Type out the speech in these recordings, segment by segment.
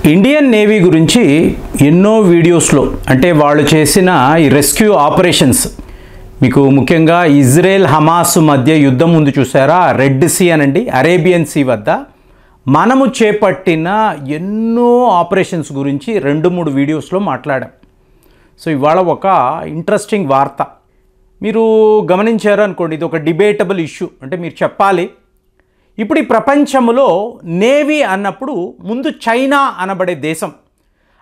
Indian navy గురించి ఎన్నో వీడియోస్లో అంటే వాళ్ళు చేసిన ఈ రెస్క్యూ ఆపరేషన్స్ మీకు ముఖ్యంగా ఇజ్రాయెల్ హమాస్ మధ్య యుద్ధం ముందు చూసారా, రెడ్ సీ అనండి, అరేబియన్ సీ వద్ద మనము చేపట్టిన ఎన్నో ఆపరేషన్స్ గురించి 2-3 వీడియోస్లో మాట్లాడాం. సో ఇవాళ ఒక ఇంట్రెస్టింగ్ వార్త మీరు గమనించారు అనుకోండి. ఇది ఒక డిబేటబుల్ ఇష్యూ, అంటే మీరు చెప్పాలి. ఇప్పుడు ఈ ప్రపంచంలో నేవీ అన్నప్పుడు ముందు చైనా అనబడే దేశం,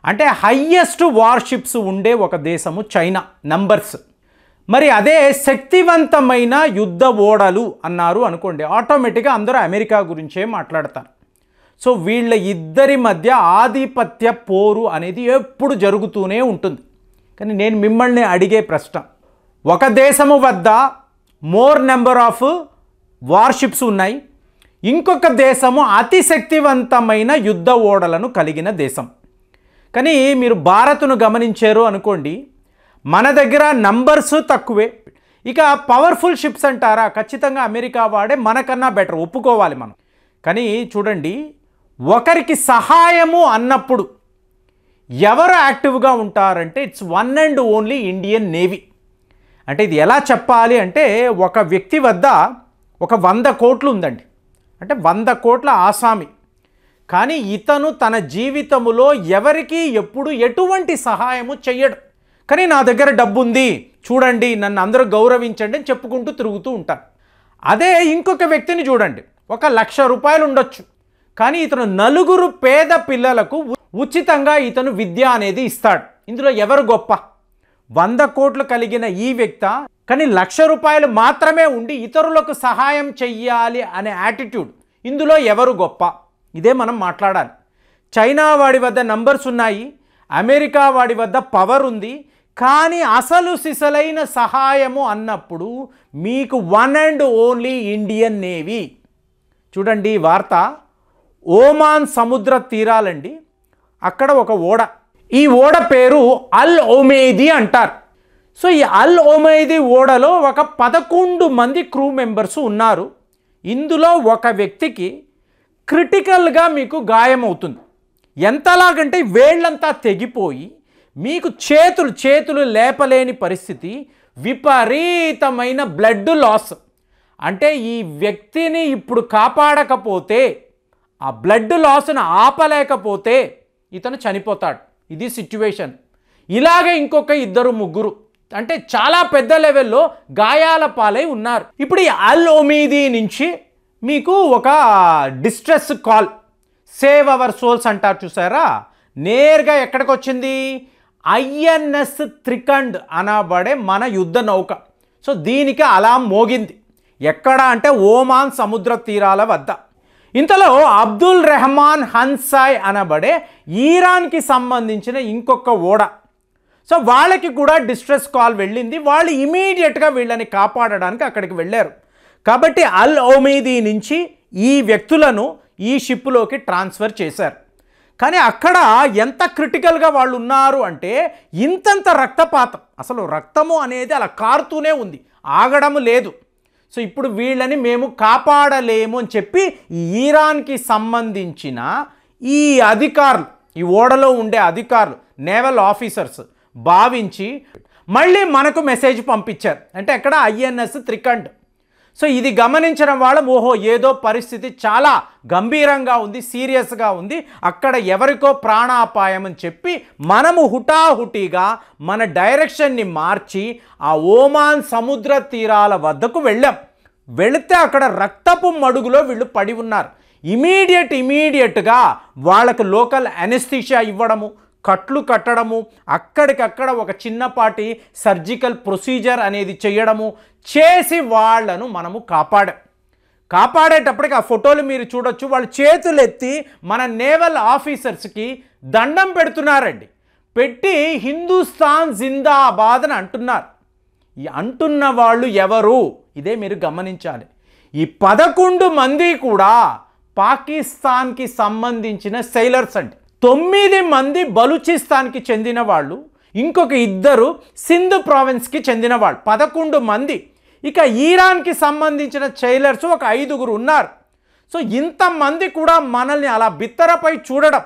అంటే హయ్యెస్ట్ వార్షిప్స్ ఉండే ఒక దేశము చైనా నంబర్స్. మరి అదే శక్తివంతమైన యుద్ధ ఓడలు అన్నారు అనుకోండి, ఆటోమేటిక్గా అందరూ అమెరికా గురించే మాట్లాడతారు. సో వీళ్ళ ఇద్దరి మధ్య ఆధిపత్య పోరు అనేది ఎప్పుడు జరుగుతూనే ఉంటుంది. కానీ నేను మిమ్మల్ని అడిగే ప్రశ్న, ఒక దేశము వద్ద మోర్ నెంబర్ ఆఫ్ వార్షిప్స్ ఉన్నాయి, ఇంకొక దేశము అతి శక్తివంతమైన యుద్ధ ఓడలను కలిగిన దేశం. కానీ మీరు భారత్ను గమనించారు అనుకోండి, మన దగ్గర నంబర్స్ తక్కువే. ఇక పవర్ఫుల్ షిప్స్ అంటారా, ఖచ్చితంగా అమెరికా వాడే మనకన్నా బెటర్, ఒప్పుకోవాలి మనం. కానీ చూడండి, ఒకరికి సహాయము అన్నప్పుడు ఎవరు యాక్టివ్గా ఉంటారంటే it's one and only Indian navy. అంటే ఇది ఎలా చెప్పాలి అంటే, ఒక వ్యక్తి వద్ద ఒక 100 కోట్లు ఉందండి, అంటే 100 కోట్ల ఆసామి. కానీ ఇతను తన జీవితంలో ఎవరికి ఎప్పుడు ఎటువంటి సహాయము చెయ్యడు. కానీ నా దగ్గర డబ్బు ఉంది చూడండి, నన్ను అందరూ గౌరవించండి అని చెప్పుకుంటూ తిరుగుతూ ఉంటారు. అదే ఇంకొక వ్యక్తిని చూడండి, 1,00,000 రూపాయలు ఉండొచ్చు, కానీ ఇతను 4 పేద పిల్లలకు ఉచితంగా ఇతను విద్య అనేది ఇస్తాడు. ఇందులో ఎవరు గొప్ప? 100 కోట్లు కలిగిన ఈ వ్యక్తి, కానీ 1,00,000 రూపాయలు మాత్రమే ఉండి ఇతరులకు సహాయం చెయ్యాలి అనే యాటిట్యూడ్, ఇందులో ఎవరు గొప్ప? ఇదే మనం మాట్లాడాలి. చైనా వాడి వద్ద నంబర్స్ ఉన్నాయి, అమెరికా వాడి వద్ద పవర్ ఉంది, కానీ అసలు సిసలైన సహాయము అన్నప్పుడు మీకు one and only Indian navy. చూడండి ఈ వార్త, ఓమాన్ సముద్ర తీరాలండి, అక్కడ ఒక ఓడ, ఈ ఓడ పేరు అల్ ఒమైదీ అంటారు. సో ఈ అల్ ఒమైదీ ఓడలో ఒక 11 మంది క్రూ మెంబర్స్ ఉన్నారు. ఇందులో ఒక వ్యక్తికి క్రిటికల్గా మీకు గాయం అవుతుంది. ఎంతలాగంటే వేళ్ళంతా తెగిపోయి మీకు చేతులు లేపలేని పరిస్థితి, విపరీతమైన బ్లడ్ లాస్. అంటే ఈ వ్యక్తిని ఇప్పుడు కాపాడకపోతే, ఆ బ్లడ్ లాస్ను ఆపలేకపోతే ఇతను చనిపోతాడు. ఇది సిచ్యువేషన్. ఇలాగే ఇంకొక 2-3 అంటే చాలా పెద్ద లెవెల్లో గాయాల పాలై ఉన్నారు. ఇప్పుడు ఈ అల్ ఒమైదీ నుంచి మీకు ఒక distress call, save our souls అంటారు చూసారా, నేరుగా ఎక్కడికి వచ్చింది? ఐఎన్ఎస్ త్రికండ్ అనబడే మన యుద్ధ నౌక. సో దీనికి అలా మోగింది. ఎక్కడ అంటే ఓమాన్ సముద్ర తీరాల వద్ద. ఇంతలో అబ్దుల్ రెహమాన్ హన్సాయ్ అనబడే ఈరాన్కి సంబంధించిన ఇంకొక ఓడ. సో వాళ్ళకి కూడా డిస్ట్రెస్ కాల్ వెళ్ళింది. వాళ్ళు ఇమీడియట్గా వీళ్ళని కాపాడడానికి అక్కడికి వెళ్ళారు. కాబట్టి అల్ ఒమైదీ నుంచి ఈ వ్యక్తులను ఈ షిప్లోకి ట్రాన్స్ఫర్ చేశారు. కానీ అక్కడ ఎంత క్రిటికల్గా వాళ్ళు ఉన్నారు అంటే, ఇంతంత రక్తపాతం, అసలు రక్తము అనేది అలా కారుతూనే ఉంది, ఆగడము లేదు. సో ఇప్పుడు వీళ్ళని మేము కాపాడలేము అని చెప్పి ఈరాన్కి సంబంధించిన ఈ అధికారులు, ఈ ఓడలో ఉండే అధికారులు, నేవల్ ఆఫీసర్స్ భావించి మళ్ళీ మనకు మెసేజ్ పంపించారు. అంటే ఎక్కడ? ఐఎన్ఎస్ త్రికండ్. సో ఇది గమనించిన వాళ్ళం, ఓహో ఏదో పరిస్థితి చాలా గంభీరంగా ఉంది, సీరియస్గా ఉంది, అక్కడ ఎవరికో ప్రాణాపాయం అని చెప్పి మనము హుటాహుటిగా మన డైరెక్షన్ని మార్చి ఆ ఓమాన్ సముద్ర తీరాల వద్దకు వెళ్ళాం. వెళితే అక్కడ రక్తపు మడుగులో వీళ్ళు పడి ఉన్నారు. ఇమీడియట్గా వాళ్ళకు లోకల్ అనెస్థీషియా ఇవ్వడము, కట్లు కట్టడము, అక్కడికక్కడ ఒక చిన్నపాటి సర్జికల్ ప్రొసీజర్ అనేది చేయడము చేసి వాళ్ళను మనము కాపాడేటప్పటికి ఆ ఫోటోలు మీరు చూడొచ్చు, వాళ్ళు చేతులు ఎత్తి మన నేవల్ ఆఫీసర్స్కి దండం పెడుతున్నారండి. పెట్టి హిందుస్థాన్ జిందాబాద్ అని అంటున్నారు. ఈ అంటున్న వాళ్ళు ఎవరు? ఇదే మీరు గమనించాలి. ఈ 11 మంది కూడా పాకిస్తాన్కి సంబంధించిన సెయిలర్స్ అండి. 9 మంది బలూచిస్తాన్కి చెందిన వాళ్ళు, ఇంకొక 2 సింధ్ ప్రావిన్స్కి చెందిన వాళ్ళు, 11 మంది. ఇక ఈరాన్కి సంబంధించిన సెయిలర్స్ ఒక 5 ఉన్నారు. సో ఇంతమంది కూడా మనల్ని అలా బిత్తరపై చూడడం,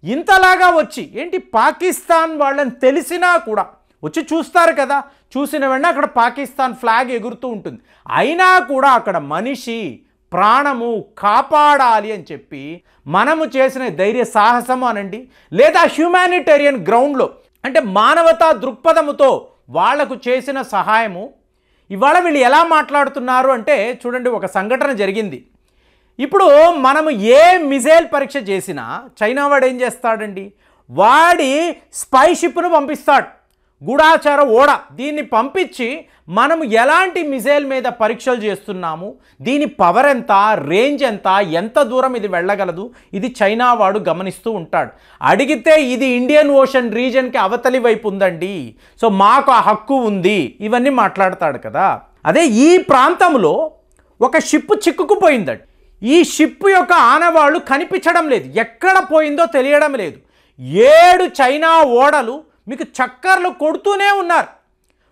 ఇంతలాగా వచ్చి ఏంటి పాకిస్తాన్ వాళ్ళని తెలిసినా కూడా వచ్చి చూస్తారు కదా, చూసిన వెంటనే అక్కడ పాకిస్తాన్ ఫ్లాగ్ ఎగురుతూ ఉంటుంది. అయినా కూడా అక్కడ మనిషి ప్రాణము కాపాడాలి అని చెప్పి మనము చేసిన ధైర్య సాహసము అనండి, లేదా హ్యూమానిటేరియన్ గ్రౌండ్లో అంటే మానవతా దృక్పథముతో వాళ్లకు చేసిన సహాయము. ఇవాళ వీళ్ళు ఎలా మాట్లాడుతున్నారు అంటే చూడండి, ఒక సంఘటన జరిగింది. ఇప్పుడు మనము ఏ మిజైల్ పరీక్ష చేసినా చైనా వాడు ఏం చేస్తాడండి, వాడి స్పై షిప్ను పంపిస్తాడు, గూఢాచార ఓడ. దీన్ని పంపించి మనము ఎలాంటి మిజైల్ మీద పరీక్షలు చేస్తున్నాము, దీని పవర్ ఎంత, రేంజ్ ఎంత, ఎంత దూరం ఇది వెళ్ళగలదు, ఇది చైనా వాడు గమనిస్తూ ఉంటాడు. అడిగితే ఇది ఇండియన్ ఓషన్ రీజన్కి అవతలి వైపు ఉందండి, సో మాకు ఆ హక్కు ఉంది, ఇవన్నీ మాట్లాడతాడు కదా. అదే ఈ ప్రాంతంలో ఒక షిప్ చిక్కుకుపోయిందండి. ఈ షిప్ యొక్క ఆనవాళ్ళు కనిపించడం లేదు, ఎక్కడ పోయిందో తెలియడం లేదు. 7 చైనా ఓడలు మీకు చక్కర్లు కొడుతూనే ఉన్నారు.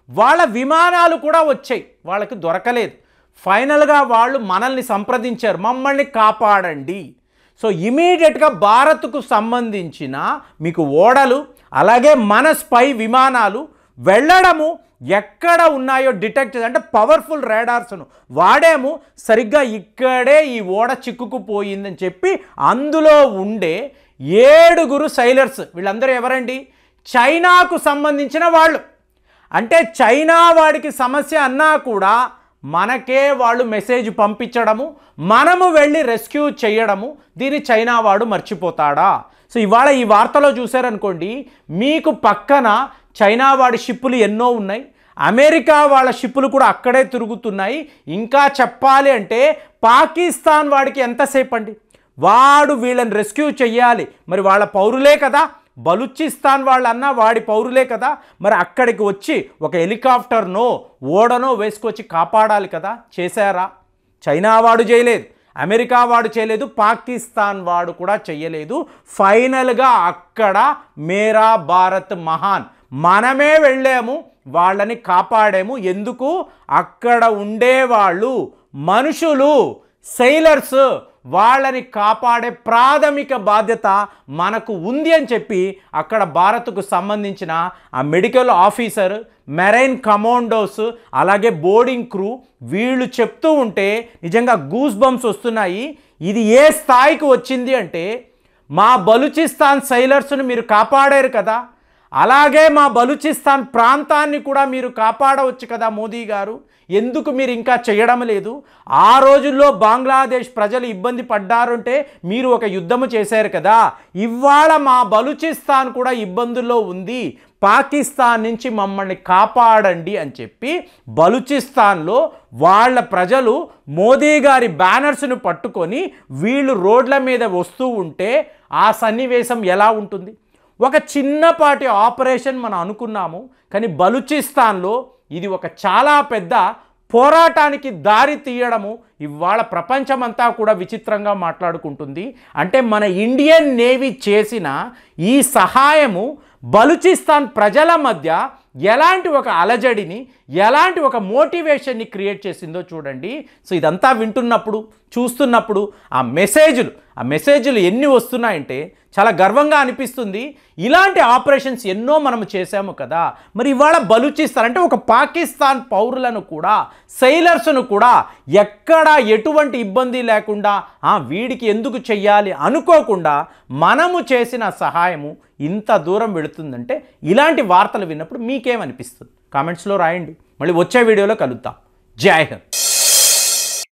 వాళ్ళ విమానాలు కూడా వచ్చాయి, వాళ్ళకి దొరకలేదు. ఫైనల్గా వాళ్ళు మనల్ని సంప్రదించారు, మమ్మల్ని కాపాడండి. సో ఇమీడియట్గా భారత్కు సంబంధించిన మీకు ఓడలు అలాగే మన స్పై విమానాలు వెళ్ళడము, ఎక్కడ ఉన్నాయో డిటెక్ట్ అంటే పవర్ఫుల్ రాడార్స్ను వాడాము. సరిగ్గా ఇక్కడే ఈ ఓడ చిక్కుకుపోయిందని చెప్పి అందులో ఉండే 7 సైలర్స్, వీళ్ళందరూ ఎవరండి, చైనాకు సంబంధించిన వాళ్ళు. అంటే చైనా వాడికి సమస్య అన్నా కూడా మనకే వాళ్ళు మెసేజ్ పంపించడము, మనము వెళ్ళి రెస్క్యూ చేయడము, దీన్ని చైనా వాడు మర్చిపోతాడా? సో ఇవాళ ఈ వార్తలో చూశారనుకోండి, మీకు పక్కన చైనా వాడి షిప్పులు ఎన్నో ఉన్నాయి, అమెరికా వాళ్ళ షిప్పులు కూడా అక్కడే తిరుగుతున్నాయి. ఇంకా చెప్పాలి అంటే పాకిస్తాన్ వాడికి ఎంతసేపు అండి, వాడు వీళ్ళని రెస్క్యూ చెయ్యాలి, మరి వాళ్ళ పౌరులే కదా, బలూచిస్తాన్ వాళ్ళన్నా వాడి పౌరులే కదా, మరి అక్కడికి వచ్చి ఒక హెలికాప్టర్నో ఓడనో వేసుకొచ్చి కాపాడాలి కదా. చేశారా? చైనా వాడు చేయలేదు, అమెరికా వాడు చేయలేదు, పాకిస్తాన్ వాడు కూడా చేయలేదు. ఫైనల్గా అక్కడ మేరా భారత్ మహాన్, మనమే వెళ్ళాము, వాళ్ళని కాపాడాము. ఎందుకు? అక్కడ ఉండేవాళ్ళు మనుషులు, సెయిలర్స్, వాళ్ళని కాపాడే ప్రాథమిక బాధ్యత మనకు ఉంది అని చెప్పి అక్కడ భారత్కు సంబంధించిన ఆ మెడికల్ ఆఫీసర్, మెరైన్ కమాండోస్, అలాగే బోర్డింగ్ క్రూ వీళ్ళు చెప్తూ ఉంటే నిజంగా గూస్ బంప్స్ వస్తున్నాయి. ఇది ఏ స్థాయికి వచ్చింది అంటే, మా బలూచిస్తాన్ సైలర్స్ను మీరు కాపాడారు కదా, అలాగే మా బలూచిస్తాన్ ప్రాంతాన్ని కూడా మీరు కాపాడవచ్చు కదా మోదీ గారు, ఎందుకు మీరు ఇంకా చేయడం లేదు? ఆ రోజుల్లో బంగ్లాదేశ్ ప్రజలు ఇబ్బంది పడ్డారంటే మీరు ఒక యుద్ధము చేశారు కదా, ఇవాళ మా బలూచిస్తాన్ కూడా ఇబ్బందుల్లో ఉంది, పాకిస్తాన్ నుంచి మమ్మల్ని కాపాడండి అని చెప్పి బలూచిస్తాన్లో వాళ్ళ ప్రజలు మోదీ గారి బ్యానర్స్ను పట్టుకొని వీళ్ళు రోడ్ల మీద వస్తూ ఉంటే ఆ సన్నివేశం ఎలా ఉంటుంది? ఒక చిన్నపాటి ఆపరేషన్ మనం అనుకున్నాము, కానీ బలూచిస్తాన్లో ఇది ఒక చాలా పెద్ద పోరాటానికి దారి తీయడము ఇవాళ ప్రపంచమంతా కూడా విచిత్రంగా మాట్లాడుకుంటుంది. అంటే మన ఇండియన్ నేవీ చేసిన ఈ సహాయము బలూచిస్తాన్ ప్రజల మధ్య ఎలాంటి ఒక అలజడిని, ఎలాంటి ఒక మోటివేషన్ని క్రియేట్ చేసిందో చూడండి. సో ఇదంతా వింటున్నప్పుడు, చూస్తున్నప్పుడు ఆ మెసేజ్లు ఎన్ని వస్తున్నాయంటే చాలా గర్వంగా అనిపిస్తుంది. ఇలాంటి ఆపరేషన్స్ ఎన్నో మనం చేశాము కదా, మరి ఇవాళ బలూచిస్తాన్ అంటే ఒక పాకిస్తాన్ పౌరులను కూడా, సెయిలర్స్ను కూడా ఎక్కడ ఎటువంటి ఇబ్బంది లేకుండా వీడికి ఎందుకు చెయ్యాలి అనుకోకుండా మనము చేసిన సహాయము ఇంత దూరం వెళుతుందంటే ఇలాంటి వార్తలు విన్నప్పుడు మీకేమనిపిస్తుంది? కామెంట్స్లో రాయండి. మళ్ళీ వచ్చే వీడియోలో కలుద్దాం. జై హింద్.